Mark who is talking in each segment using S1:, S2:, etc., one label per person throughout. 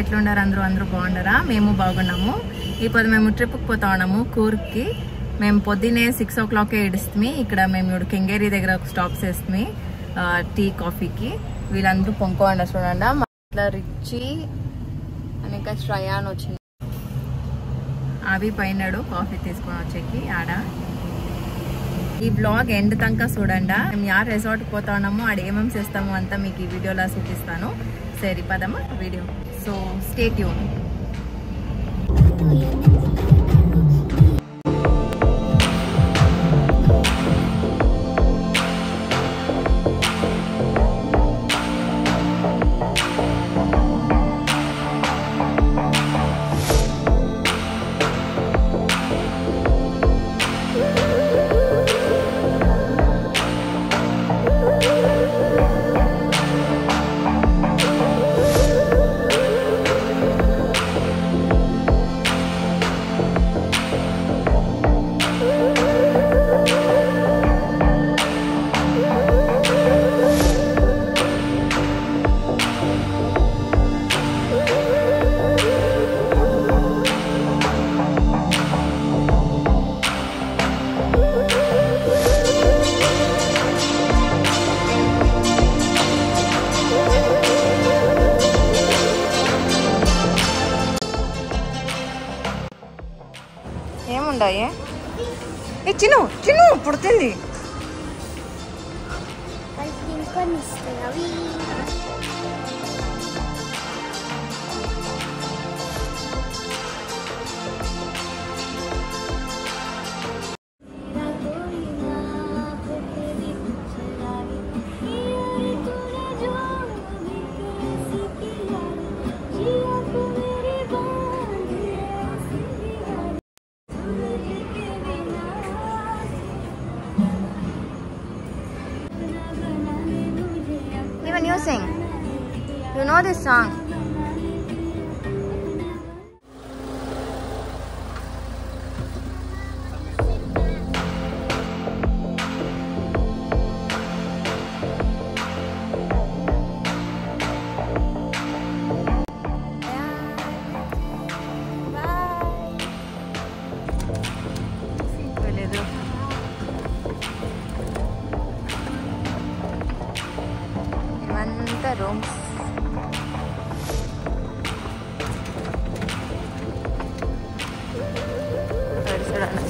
S1: ఎట్లుండారు అందరూ బాగుండారా? మేము బాగున్నాము. ఇప్పుడు మేము ట్రిప్కి పోతా ఉన్నాము కూర్గ్కి. మేము పొద్దున్నే 6 o'clock ఇడుస్తుంది. ఇక్కడ మేము ఇప్పుడు కెంగేరి దగ్గర స్టాప్ చేస్తుంది టీ కాఫీకి. వీళ్ళందరూ పొంకోండి చూడండి. ఇట్లా రిచి అని ఇంకా శ్రయాన్ వచ్చింది. అవి పైనాడు కాఫీ తీసుకొని వచ్చేకి ఆడ. ఈ బ్లాగ్ ఎండ్ తంక చూడండి. మేము యా రిసార్ట్కి పోతా ఉన్నాము, ఆడ ఏమేమి చేస్తాము అంతా మీకు ఈ వీడియోలో చూపిస్తాను. సరే పదమ్మా వీడియో. So stay tune. ఏముండాయి చిన్ను చిన్ను పుడుతుంది. Even you sing. You know this song. Rooms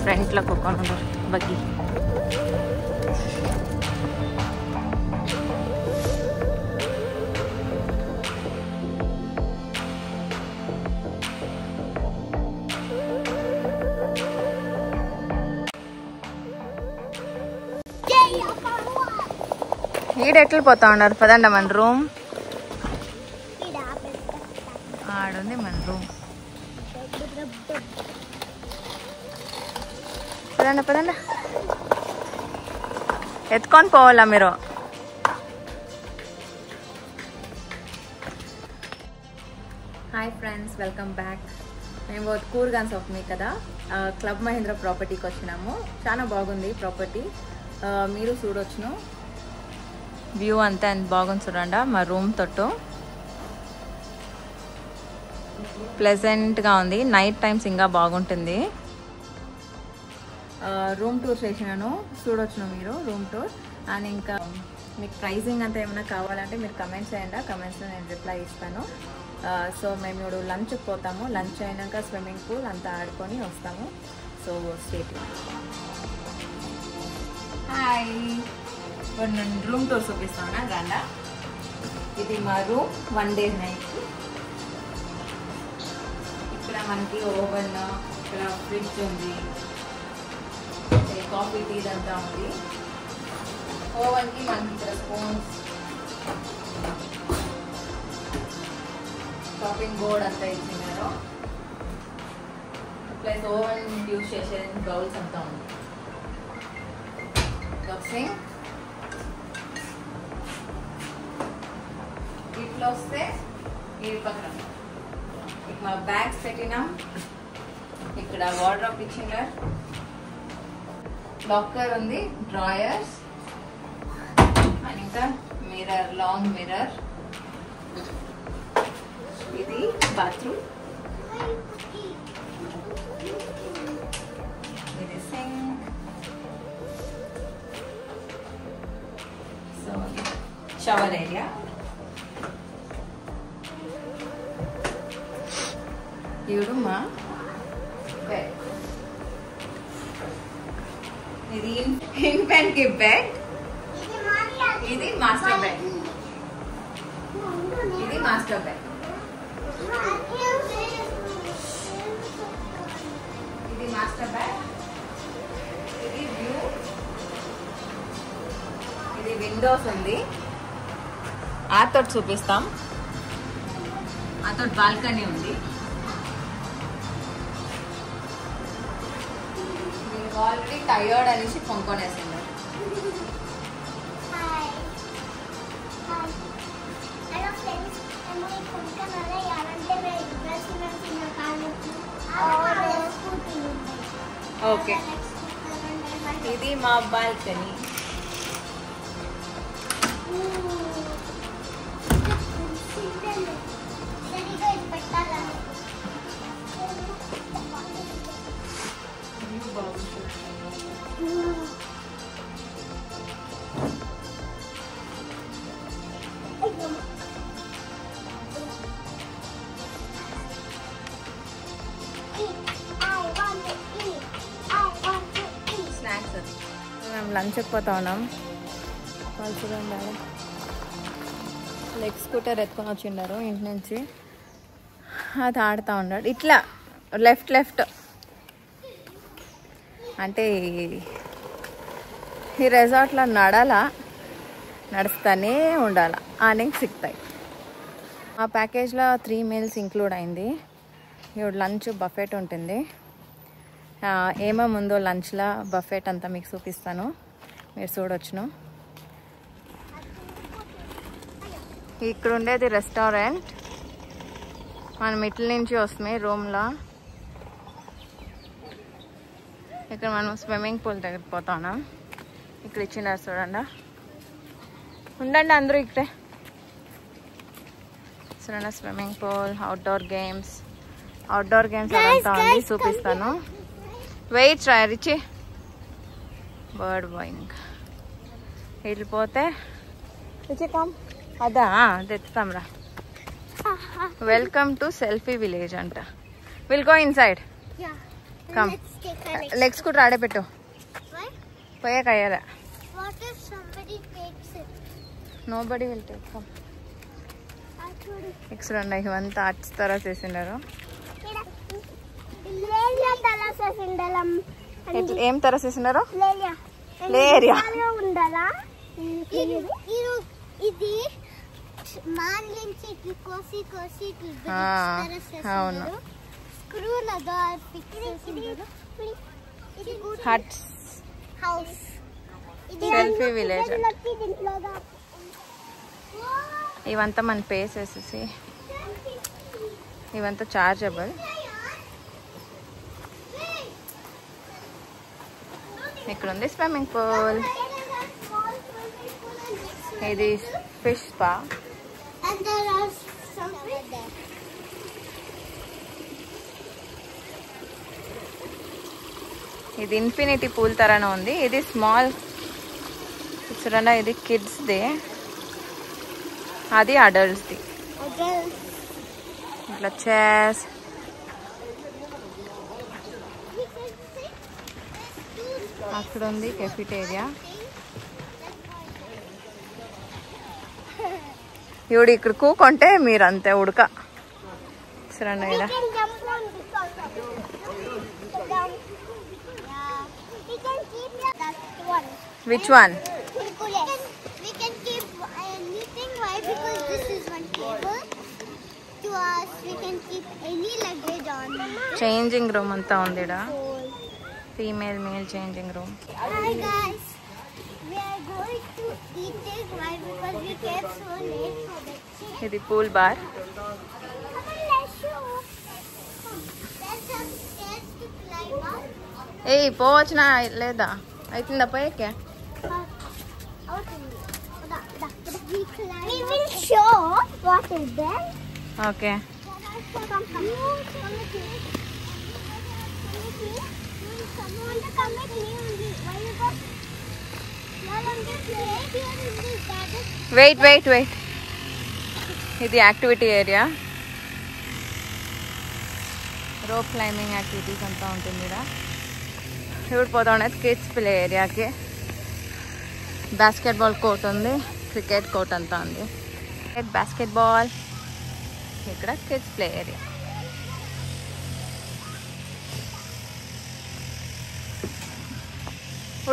S1: ఫ్రంట్లో కుక్కను బగ్గి. ఈడెట్లు పోతా ఉన్నారు పదండి మన రూమ్. ఆడుంది మన రూమ్. పదండి పదండి, ఎత్తుకొని పోవాలా మీరు. Hi friends, welcome back. మేము కూర్గాన్స్ ఆఫ్ మీ కదా క్లబ్ మహీంద్రా ప్రాపర్టీకి వచ్చినాము. చాలా బాగుంది ప్రాపర్టీ, మీరు చూడొచ్చును. వ్యూ అంతా ఎంత బాగుంది చూడండి. మా రూమ్ తోటి ప్లెజెంట్గా ఉంది. నైట్ టైమ్స్ ఇంకా బాగుంటుంది. రూమ్ టూర్ చేసినాను, చూడొచ్చును మీరు రూమ్ టూర్. అండ్ ఇంకా మీకు ప్రైజింగ్ అంతా ఏమైనా కావాలంటే మీరు కమెంట్స్ చేయండి, కమెంట్స్లో నేను రిప్లై ఇస్తాను. సో మేము ఇప్పుడు లంచ్కి పోతాము. లంచ్ అయినాక స్విమ్మింగ్ పూల్ అంతా ఆడుకొని వస్తాము. So stay tune. హాయ్, ఇప్పుడు నేను రూమ్ టూర్ చూపిస్తాను రండా. ఇది మా రూమ్ 1 day నైట్. ఇక్కడ మనకి ఓవెన్, ఇక్కడ ఫ్రిడ్జ్ ఉంది, కాఫీ టీ అంతా ఉంది. ఓవెన్కి మనకి ఇక్కడ స్పూన్స్, చాపింగ్ బోర్డ్ అంతా ఇచ్చినారు. ప్లస్ ఓవెన్ యూజ్ చేసే బౌల్స్ అంతా ఉంది. సింక్ ఇట్లా వస్తే ఈ పక్కన మా బ్యాగ్స్ పెట్టినాం. ఇక్కడ వార్డ్రోబ్ ఇచ్చినారు, లాకర్ ఉంది, డ్రాయర్స్, అండ్ ఇంకా మిర్రర్, లాంగ్ మిర్రర్, ఇది బాత్రూమ్, ఇది సింక్, సో షవర్ ఏరియా, ఇది మా బెడ్, ఇది ఇన్ఫెంట్ కి బెడ్, ఇది మాస్టర్ బెడ్, ఇది మాస్టర్ బెడ్, ఇది మాస్టర్ బెడ్, ఇది వ్యూ, ఇది విండోస్ ఉంది, ఆతో చూపిస్తాం, ఆతో బాల్కనీ ఉంది, ఆల్రెడీ టైర్డ్ అనేసి పొంకొనేసింది. ఓకే, ఇది మా బాల్కనీ. స్నాక్స్ అది మేము లంచ్కి పోతా ఉన్నాం. వాళ్ళు చూడండి లెగ్ స్కూటర్ ఎత్తుకొని వచ్చిండారు ఇంటి నుంచి, అది ఆడుతూ ఉన్నాడు. ఇట్లా లెఫ్ట్ లెఫ్ట్ అంటే ఈ రెసార్ట్లో నడుస్తూనే ఉండాలి, ఆర్నింగ్ సిక్తాయి. ఆ ప్యాకేజ్లో 3 meals ఇంక్లూడ్ అయింది. ఇప్పుడు లంచ్ బఫెట్ ఉంటుంది. ఏమో ముందో లంచ్లో బఫెట్ అంతా మీకు చూపిస్తాను, మీరు చూడొచ్చును. ఇక్కడ ఉండేది రెస్టారెంట్. మనం ఇట్ల నుంచి వస్తామే రూమ్లో. ఇక్కడ మనం స్విమ్మింగ్ పూల్ దగ్గరికి పోతాం. ఇక్కడ ఇచ్చినారు చూడండి, ఉండండి అందరూ ఇక్కడే. చూడండి స్విమ్మింగ్ పూల్, అవుట్డోర్ గేమ్స్ అదంతా ఉంది, చూపిస్తాను. వెయిట్ రా రిచి. బర్డ్ బాయింగ్ వెళ్ళిపోతే రిచి కమ్, అదా తెస్తాం రా. వెల్కమ్ టు సెల్ఫీ విలేజ్ అంట. Will go inside. Come, legs కూడా ఆడపెట్టు, పోయాక అయ్యారా. Nobody will take. కమ్, చూడండి ఇవంతా ఆర్ట్స్ తర చేసిండారు. ఏం తర చేసిండారు? లేరియా అవును. Huts, selfie village. ఇవంతా మన పే చేసేసి, ఇవంతా చార్జబుల్. ఇక్కడ ఉంది స్విమ్మింగ్ పూల్, ఇది ఫిష్ స్పా. ఇది ఇన్ఫినిటీ పూల్ తరానే ఉంది. ఇది స్మాల్ చూడండి, ఇది కిడ్స్ది, అది అడల్ట్స్ది. ఇట్లా చేస్, అక్కడ ఉంది కెఫిటేరియా. ఇవిడు ఇక్కడ కూకుంటే మీరు అంతే ఉడక. చూడండి ఇలా. Which one?
S2: We can keep anything. Why? Because this is one table. To us, we can keep any luggage on it.
S1: Changing room anta undida. Female, male changing room.
S2: Hi guys. We are going to eat it. Why? Because we came so late for the trip.
S1: Idi pool bar.
S2: Come on, let's show. There's some stairs to climb up.
S1: Hey, పోవచ్చునా లేదా? అయితుందా పోయేకే?
S2: We will show what is there.
S1: Okay.
S2: Come with me. Someone to come with me only. Why you go?
S1: Wait. ఇది activity area. Rope climbing activities అంతా ఉంటుంది ఇక్కడ. ఇప్పుడు పోతా ఉండేది kids play ఏరియాకి. Basketball court ఉంది, క్రికెట్ కోర్ట్ అంతా ఉంది. బాస్కెట్బాల్, ఇక్కడ కిడ్స్ ప్లే ఏరియా.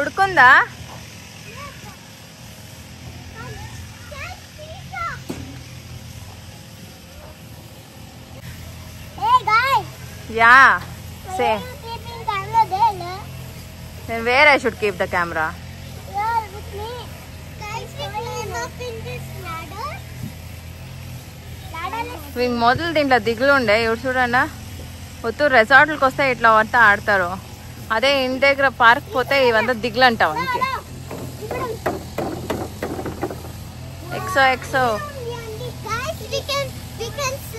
S1: ఉడుకుందా? Yeah, say. Then where I should keep the camera?
S2: Here with me. Guys, we climb up in this ladder.
S1: మొదలు దీంట్లో దిగులు ఉండే. ఇప్పుడు చూడండి, ఒత్తు రెసార్ట్లకు వస్తే ఇట్లా అంతా ఆడతారు. అదే ఇంటి దగ్గర పార్క్ పోతే ఇవంతా దిగులు అంటావు. ఇంకే ఎక్సో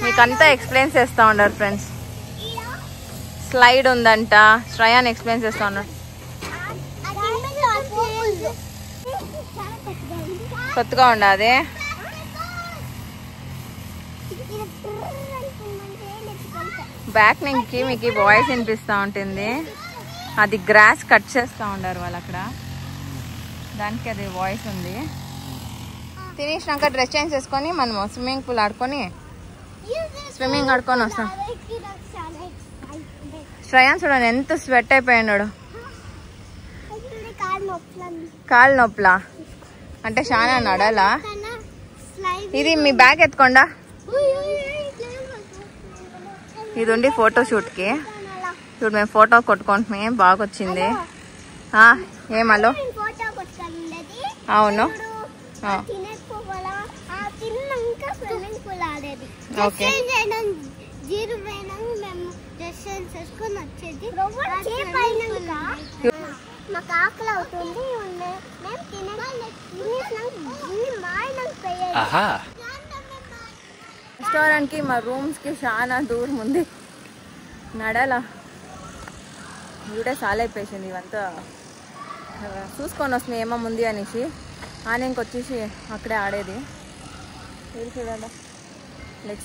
S1: మీకంతా ఎక్స్ప్లెయిన్ చేస్తూ ఉన్నారు ఫ్రెండ్స్. స్లైడ్ ఉందంట, శ్రయాన్ ఎక్స్ప్లెయిన్ చేస్తూ ఉన్నారు. కొత్తగా ఉండదు. బ్యాక్ నుంచి మీకు వాయిస్ వినిపిస్తూ ఉంటుంది. అది గ్రాస్ కట్ చేస్తూ ఉండారు వాళ్ళు అక్కడ, దానికి అది వాయిస్ ఉంది. తినేసినాక డ్రెస్ చేంజ్ చేసుకొని మనము స్విమ్మింగ్ పూల్ ఆడుకొని వస్తాం. శ్రయాన్ చూడండి ఎంత స్వెట్ అయిపోయినాడు. కాలు నొప్పులా అంటే చాలా నడాలా. ఇది మీ బ్యాగ్ ఎత్తుకోండా. ఇది ఉండి ఫోటో షూట్కి. ఇప్పుడు మేము ఫోటో కొట్టుకుంటున్నాం, బాగా వచ్చింది. ఏమలో అవును. ఓకే,
S2: మాకు ఆకలి అవుతుంది.
S1: రెస్టారెంట్ కి మా రూమ్స్ కి చాలా దూరం ఉంది, నడాలా. వీడే చాలా అయిపోయింది. ఇవంతా చూసుకొని వస్తున్నాయి ఏమో ముందు అనేసి. ఆయన ఇంకొచ్చేసి అక్కడే ఆడేది. ఇది చూడండి, లెగ్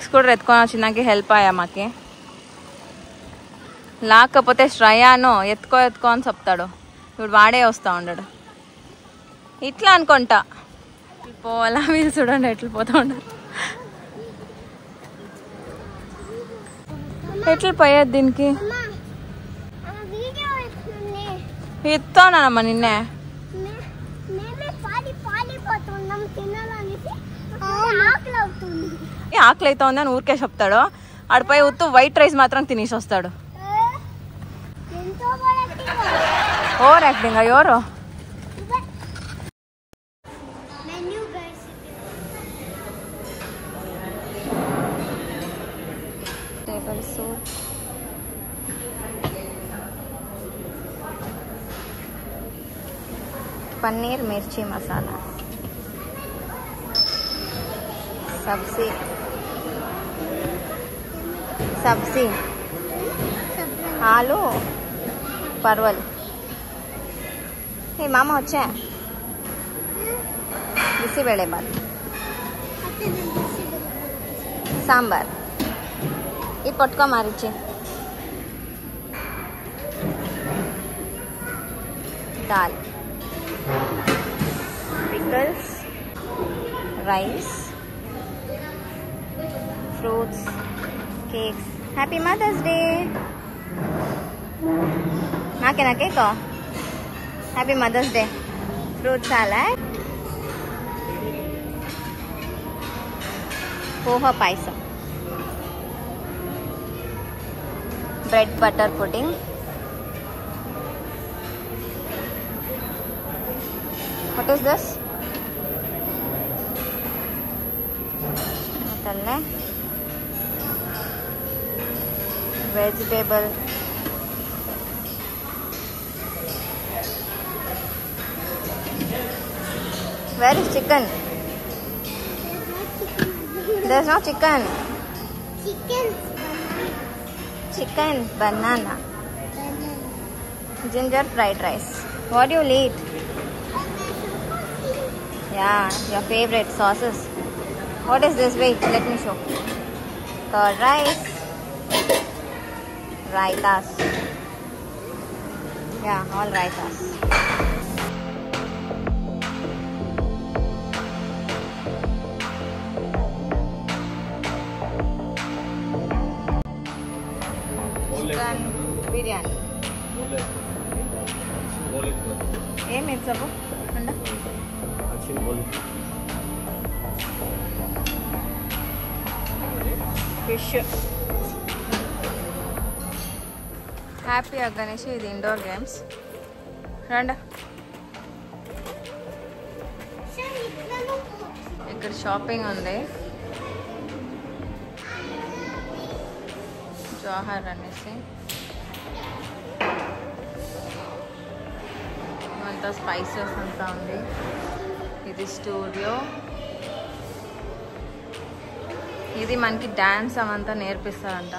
S1: స్కూటర్ ఎత్తుకొని వచ్చినాక హెల్ప్ అయ్యా మాకి. లేకపోతే శ్రయాను ఎత్తుకో అని చెప్తాడు. ఇప్పుడు వాడే వస్తూ ఉన్నాడు. ఇట్లా అనుకుంటా పోవాలా. మీరు చూడండి ఎట్లా పోతా ఉన్నారు. ఎట్లా పోయేది దీనికి? ఎత్తానమ్మా నిన్నే. ఆకలి అవుతా ఉంది అని ఊరికే చెప్తాడు. ఆడిపోయి ఉత్తు వైట్ రైస్ మాత్రం తినేసి వస్తాడు. Over acting. ఎవరు? టేబుల్ సూప్, పన్నీర్ మిర్చి మసాలా, सब्जी आलू परवल. हे मामा వచ్చా బిసిబెళే బాత్, సాంబార్. ఇది పట్టుకో మారిచ్చి. दाल, pickles, rice, fruits, cakes. Happy Mother's Day. Nakena cake. Happy Mother's Day. Fruit salad, poha paisa, bread butter pudding, what is this? Vegetable, where is chicken? There's no chicken.
S2: Chicken.
S1: Banana. Ginger fried rice. What do you eat? Yeah, your favorite sauces. What is this? Wait, let me show. Curd rice. Raitas. Yeah, all raitas. Chicken biryani. ఏం ఇచ్చావు అండ fish. Happy Ganesh. ఇది indoor games. రండి. ఇక్కడ shopping ఉంది. జోహర్ అనేసి అంతా spices అంతా ఉంది. ఇది స్టూడియో. ఇది మనకి డాన్స్ అవంతా నేర్పిస్తారంట.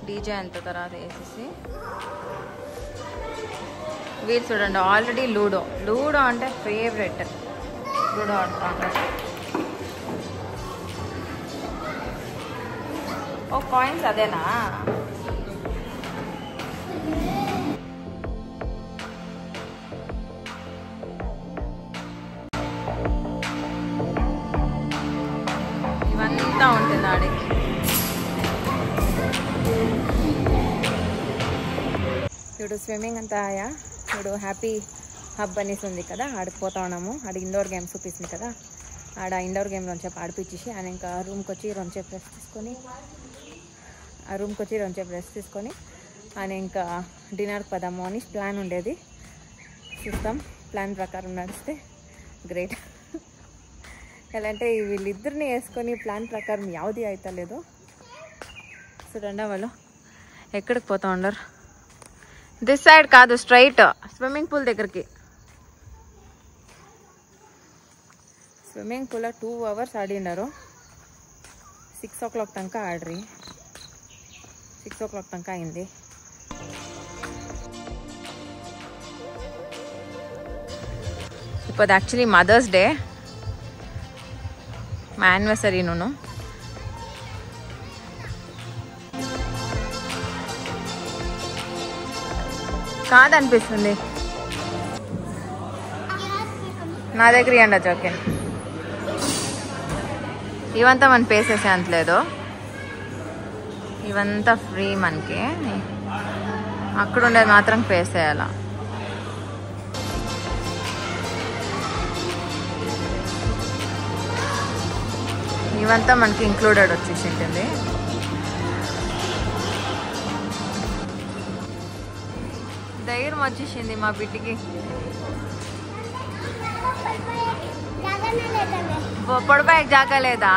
S1: డీజే అంత తర్వాత వేసేసి వీళ్ళు చూడండి ఆల్రెడీ లూడో. లూడో అంటే ఫేవరెట్. లూడో ఆడుతూ ఉంటారు. ఓ కాయిన్స్ అదేనా? ఇవంతా ఉంటుంది ఆడికి. ఇప్పుడు స్విమ్మింగ్ అంతా ఆయా. ఇప్పుడు హ్యాపీ హబ్ అనేసి ఉంది కదా, ఆడిపోతా ఉన్నాము. ఆడ ఇండోర్ గేమ్స్ చూపిస్తుంది కదా, ఆడ ఇండోర్ గేమ్ రొంచేపు ఆడిపించేసి ఆయన ఇంకా రూమ్కి వచ్చి రొంచేపు రెస్ట్ తీసుకొని ఆయన ఇంకా డిన్నర్కి పదాము అని ప్లాన్ ఉండేది. చూస్తాం, ప్లాన్ ప్రకారం నడిస్తే గ్రేట్. ఎలా అంటే వీళ్ళిద్దరిని వేసుకొని ప్లాన్ ప్రకారం యావది అవుతలేదు. చూడండి వాళ్ళు ఎక్కడికి పోతా ఉండరు. దిస్ సైడ్ కాదు, స్ట్రైట్ స్విమ్మింగ్ పూల్ దగ్గరికి. స్విమ్మింగ్ పూల్లో 2 hours ఆడినారు. 6 o'clock తనక ఆడ్రి. 6 o'clock తనక అయింది. ఇప్పుడు యాక్చువల్లీ మదర్స్ డే, మా యానివర్సరీ నూను. కాదనిపిస్తుంది నా దగ్గర ఇవ్వండి. ఓకే, ఇవంతా మనం పే చేసే అంతలేదు. ఇవంతా ఫ్రీ మనకి. అక్కడ ఉండేది మాత్రం పే చేయాల. ఇవంతా మనకి ఇంక్లూడెడ్ వచ్చేసి ఉంటుంది. ధైర్యం వచ్చేసింది మా బిడ్డకి. పడిపోయాక జాగా లేదా?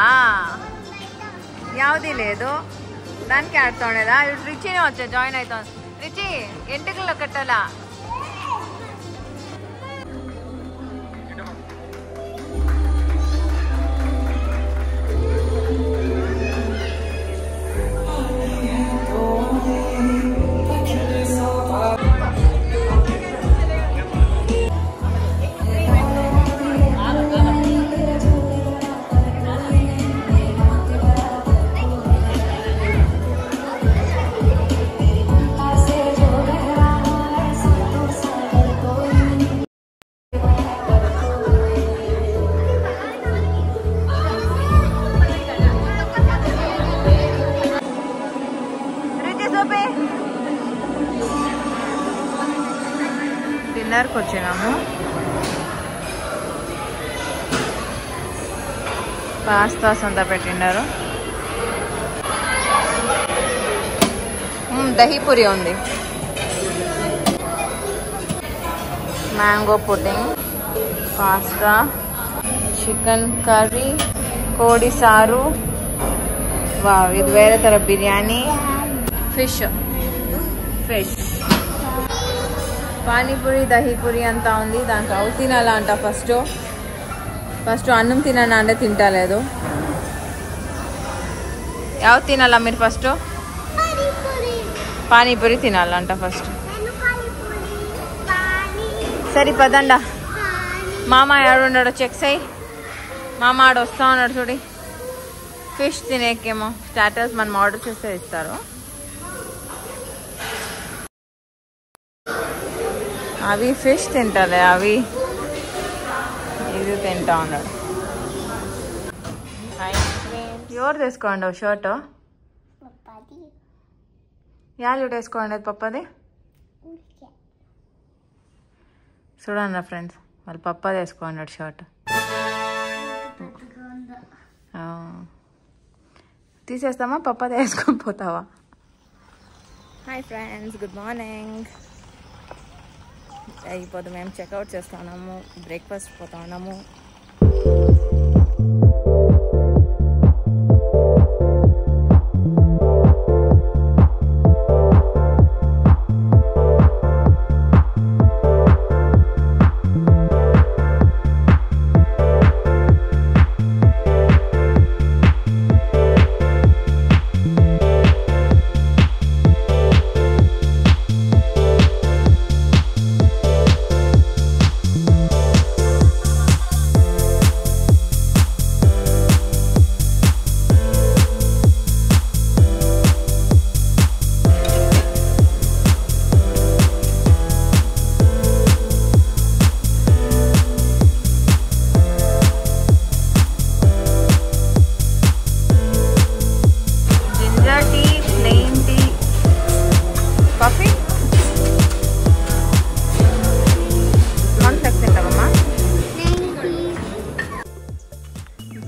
S1: యావది లేదు, దానికి ఆడుతూ ఉండేదా? రిచిని వచ్చా జాయిన్ అవుతాం. రిచి ఎంటికల్లో కట్టాలా? డిన్నర్కి వచ్చినాము. పాస్తాస్ అంతా పెట్టినారు. దహీపూరి ఉంది, mango pudding, pasta, chicken curry, కోడి సారు, వావ్ ఇది వేరే తర బిర్యానీ, ఫిష్ పానీపూరి, దహీపూరి అంతా ఉంది. దాంట్లో అవి తినాలా అంట. ఫస్ట్ ఫస్ట్ అన్నం తినండి అంటే తింటలేదు. యావ్ తినాలా మీరు? ఫస్ట్ పానీపూరి తినాలంట ఫస్ట్. సరే పదండా. మామ ఆడున్నాడు చెక్ చేయి. మామ ఆడు వస్తా ఉన్నాడు చూడి. ఫిష్ తినేకేమో స్టార్టర్స్ మనం ఆర్డర్ చేస్తే ఇస్తారు. అవి ఫిష్ తింటాలే, అవి ఇది తింటా ఉన్నాడు. ఎవరు తీసుకోండి షర్ట్? యాలు వేసుకోండి పప్పది. చూడండి ఫ్రెండ్స్, వాళ్ళు పప్పది వేసుకోండి షర్ట్. తీసేస్తామా? పప్పది వేసుకొని పోతావా? Hi friends, good morning. అయిపోతే మేము చెక్అవుట్ చేస్తా ఉన్నాము, బ్రేక్ఫాస్ట్ పోతా ఉన్నాము.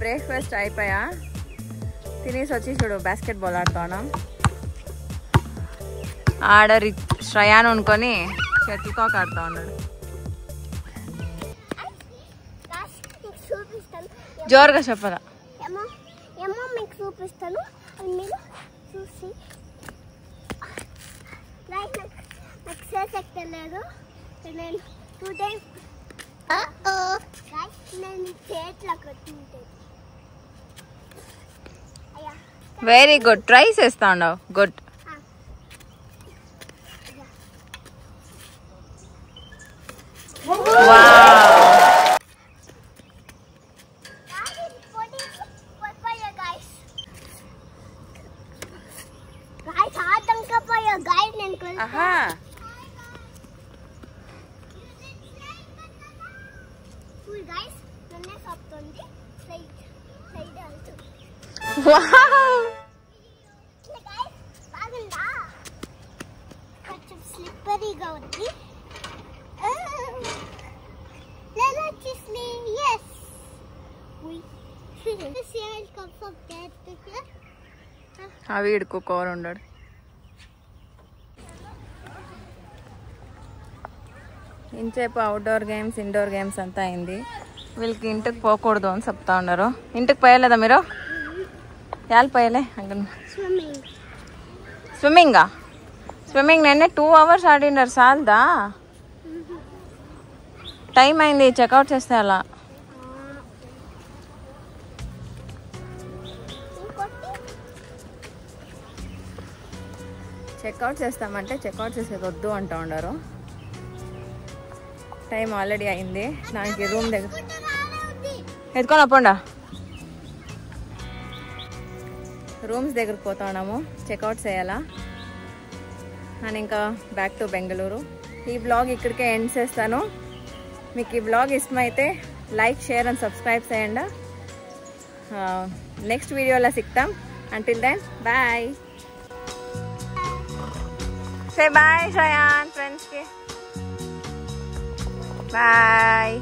S1: బ్రేక్ఫాస్ట్ అయిపోయా, తినేసి వచ్చి చూడు బాస్కెట్బాల్ ఆడుతున్నాం. ఆడ శ్రయాన్ అనుకొని షటిల్ కాక్ ఆడుతా ఉన్నాడు. జోరుగా చెప్పదా?
S2: మీకు చూపిస్తాను, మీరు చూసి నాకు ఎక్కలేదు. నేను 2 days నేను చేతిలో కొట్టింటే.
S1: వెరీ గుడ్, ట్రై చేస్తా ఉన్నావు. గుడ్.
S2: స్లిప్పరీగా ఉంది.
S1: అవి ఇడుకోరు ఉండడు. ఇంచేపు అవుట్డోర్ గేమ్స్, ఇండోర్ గేమ్స్ అంతా అయింది. వీళ్ళకి ఇంటికి పోకూడదు అని చెప్తా ఉన్నారు. ఇంటికి పోయలేదా మీరు? యాళ్ళు పోయలే? స్విమ్మింగా? స్విమ్మింగ్ నిన్నే 2 hours ఆడినారు, చాలదా? టైం అయింది, చెక్అవుట్ చేస్తే అలా. చెక్అవుట్ చేస్తామంటే చెక్అవుట్ చేసేది వద్దు అంటూ ఉన్నారు. టైం ఆల్రెడీ అయింది. దానికి రూమ్ దగ్గర ఎత్తుకొని అప్పండా. రూమ్స్ దగ్గరకు పోతా ఉన్నాము, చెక్అవుట్ చేయాలా అని. ఇంకా బ్యాక్ టు బెంగళూరు. ఈ బ్లాగ్ ఇక్కడికే ఎండ్ చేస్తాను. మీకు ఈ బ్లాగ్ ఇష్టమైతే లైక్, షేర్ అండ్ సబ్స్క్రైబ్ చేయండి. నెక్స్ట్ వీడియోలో సిక్తాం. Until then bye. Say bye, Shayan, friends. Bye.